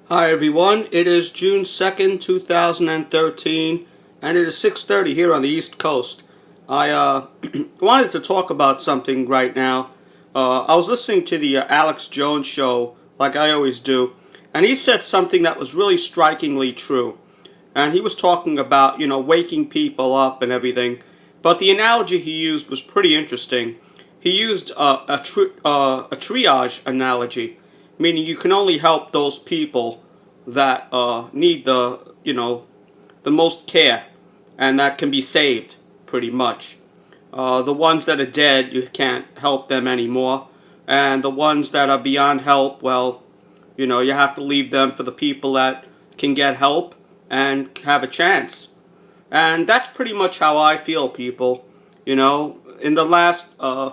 Hi everyone, it is June 2nd, 2013, and it is 6:30 here on the East Coast. I wanted to talk about something right now. I was listening to the Alex Jones show, like I always do, and he said something that was really strikingly true. And he was talking about, waking people up and everything, but the analogy he used was pretty interesting. He used a triage analogy, meaning you can only help those people that need the most care, and that can be saved pretty much. The ones that are dead, you can't help them anymore, and the ones that are beyond help, well, you have to leave them for the people that can get help and have a chance. And that's pretty much how I feel, people. In the last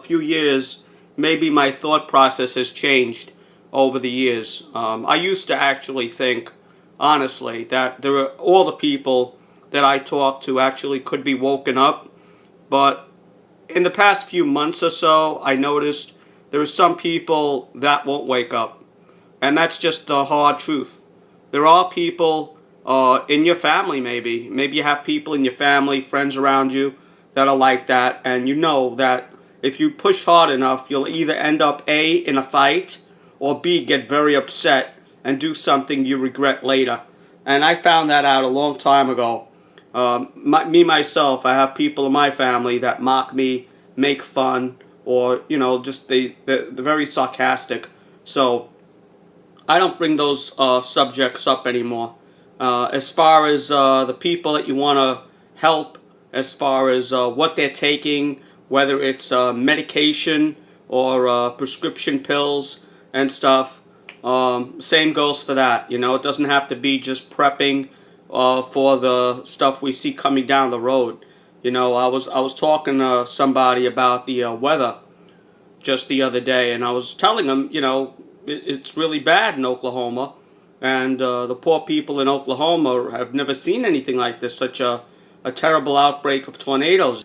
few years, maybe my thought process has changed over the years. I used to actually think, honestly, that there were all the people that I talked to actually could be woken up. But in the past few months or so, I noticed there are some people that won't wake up. And that's just the hard truth. There are people in your family, maybe. Maybe you have people in your family, friends around you that are like that. And you know that if you push hard enough, you'll either end up A, in a fight, or B, get very upset and do something you regret later. And I found that out a long time ago. Myself, I have people in my family that mock me, make fun, or, just they're very sarcastic. So I don't bring those subjects up anymore. As far as the people that you want to help, as far as what they're taking, whether it's medication or prescription pills and stuff, same goes for that. It doesn't have to be just prepping for the stuff we see coming down the road. I was talking to somebody about the weather just the other day, and I was telling them, it's really bad in Oklahoma, and the poor people in Oklahoma have never seen anything like this, such a terrible outbreak of tornadoes.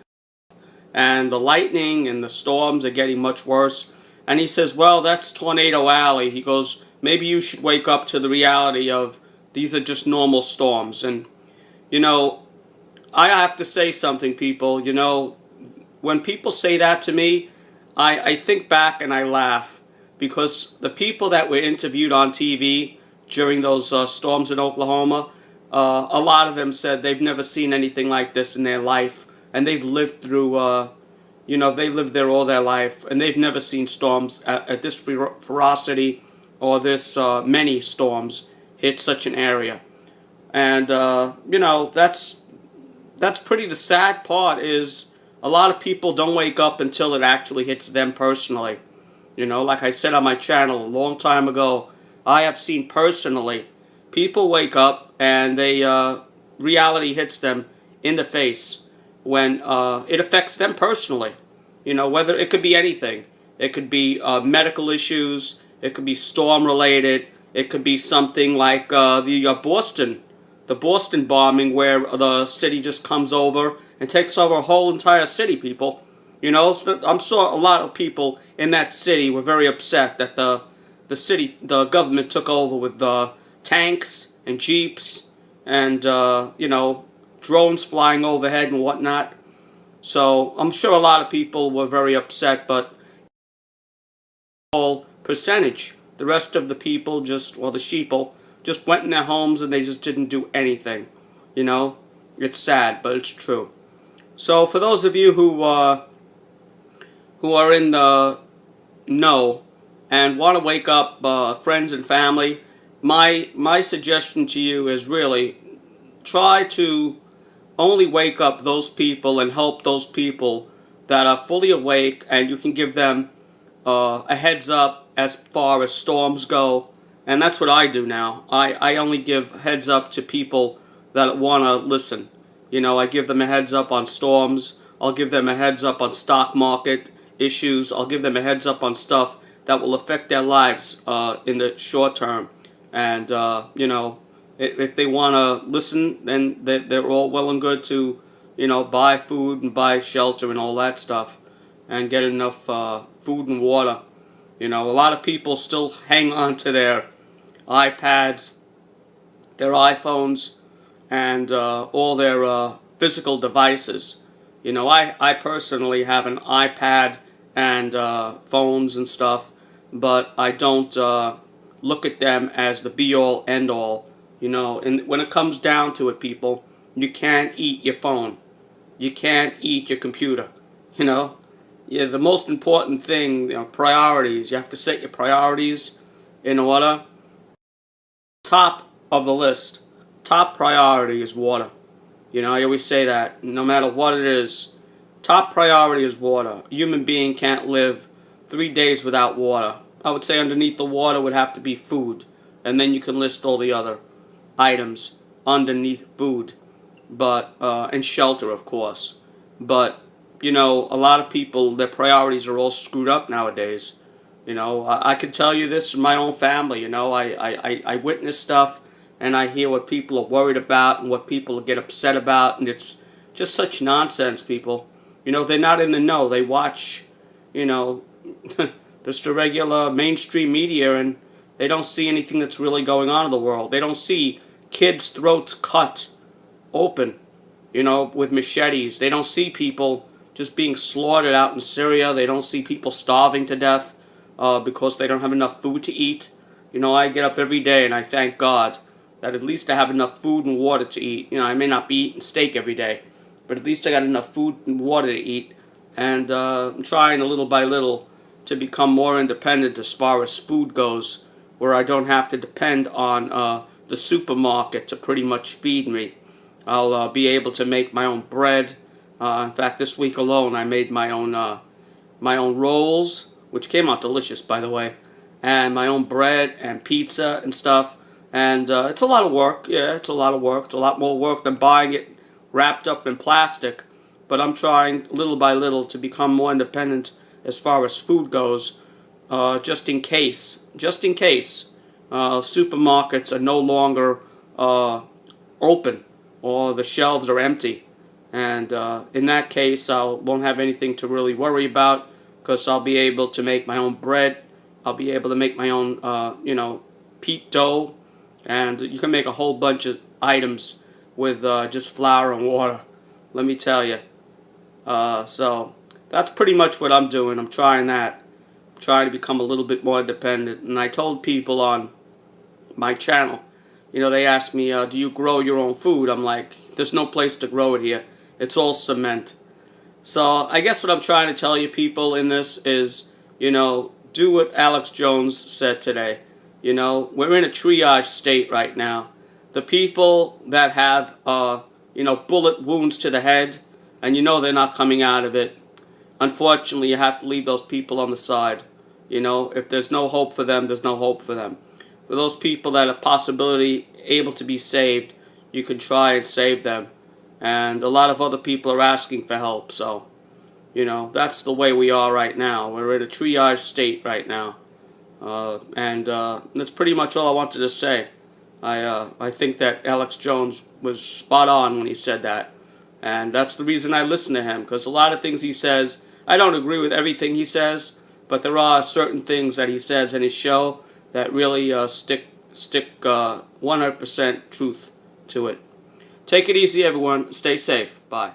And the lightning and the storms are getting much worse. And he says, well, that's Tornado Alley. He goes, maybe you should wake up to the reality of these are just normal storms. And, I have to say something, people. When people say that to me, I think back and I laugh. Because the people that were interviewed on TV during those storms in Oklahoma, a lot of them said they've never seen anything like this in their life. And they've lived through, they lived there all their life. And they've never seen storms at this ferocity or this many storms hit such an area. And, that's pretty the sad part is a lot of people don't wake up until it actually hits them personally. Like I said on my channel a long time ago, I have seen personally people wake up and reality hits them in the face when it affects them personally. Whether it could be anything. It could be medical issues, it could be storm related, it could be something like the Boston bombing, where the city just comes over and takes over a whole entire city, people. I'm sure a lot of people in that city were very upset that the government took over with tanks and jeeps and, drones flying overhead and whatnot. So I'm sure a lot of people were very upset, but whole percentage, the rest of the people the sheeple, just went in their homes and they just didn't do anything. It's sad, but it's true. So for those of you who are in the know and want to wake up friends and family, my suggestion to you is really try to only wake up those people and help those people that are fully awake, and you can give them a heads up as far as storms go. And that's what I do now. I only give heads up to people that want to listen. I give them a heads up on storms. I'll give them a heads up on stock market issues. I'll give them a heads up on stuff that will affect their lives in the short term. And, if they want to listen, then they're all well and good to, buy food and buy shelter and all that stuff. And get enough food and water. A lot of people still hang on to their iPads their iPhones, and all their physical devices. You know, I personally have an iPad and phones and stuff, but I don't look at them as the be-all, end-all. You know, and when it comes down to it, people, you can't eat your phone. You can't eat your computer. You know, yeah, the most important thing, you know, priorities. You have to set your priorities in order. Top of the list, top priority is water. You know, I always say that, no matter what it is, top priority is water. A human being can't live 3 days without water. I would say underneath the water would have to be food, and then you can list all the other items underneath food, but and shelter, of course. But you know, a lot of people, their priorities are all screwed up nowadays. You know, I can tell you this in my own family. You know, I witness stuff, and I hear what people are worried about and what people get upset about, and it's just such nonsense, people. You know, they're not in the know. They watch, you know, just the regular mainstream media, and they don't see anything that's really going on in the world. They don't see kids' throats cut open, you know, with machetes. They don't see people just being slaughtered out in Syria. They don't see people starving to death because they don't have enough food to eat. You know, I get up every day and I thank God that at least I have enough food and water to eat. You know, I may not be eating steak every day, but at least I got enough food and water to eat. And I'm trying little by little to become more independent as far as food goes, where I don't have to depend on the supermarket to pretty much feed me. I'll be able to make my own bread. In fact, this week alone, I made my own rolls, which came out delicious, by the way, and my own bread and pizza and stuff. And it's a lot of work. Yeah, it's a lot of work. It's a lot more work than buying it wrapped up in plastic. But I'm trying little by little to become more independent as far as food goes, just in case. Just in case supermarkets are no longer open or the shelves are empty. And in that case, I won't have anything to really worry about, because I'll be able to make my own bread. I'll be able to make my own, you know, peat dough. And you can make a whole bunch of items with just flour and water, let me tell you. So that's pretty much what I'm doing. I'm trying that. I'm trying to become a little bit more independent. And I told people on my channel, you know, they asked me, do you grow your own food? I'm like, there's no place to grow it here. It's all cement. So I guess what I'm trying to tell you people in this is, you know, do what Alex Jones said today. You know, we're in a triage state right now. The people that have, you know, bullet wounds to the head, and you know they're not coming out of it, unfortunately you have to leave those people on the side. You know, if there's no hope for them, there's no hope for them. For those people that are possibly able to be saved, you can try and save them. And a lot of other people are asking for help, so, you know, that's the way we are right now. We're in a triage state right now. And that's pretty much all I wanted to say. I think that Alex Jones was spot on when he said that. And that's the reason I listen to him, because a lot of things he says, I don't agree with everything he says, but there are certain things that he says in his show that really stick 100% truth to it. Take it easy, everyone. Stay safe. Bye.